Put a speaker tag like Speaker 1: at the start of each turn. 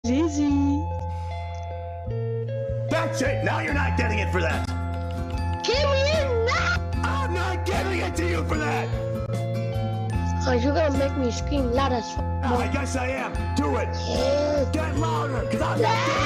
Speaker 1: Zizi.
Speaker 2: That's it. Now you're not getting it for that.
Speaker 1: Give me it now!
Speaker 2: I'm not giving it to you for that.
Speaker 1: Oh, you're gonna make me scream loud as fuck.
Speaker 2: I guess I am. Do it. Get louder, because I'm not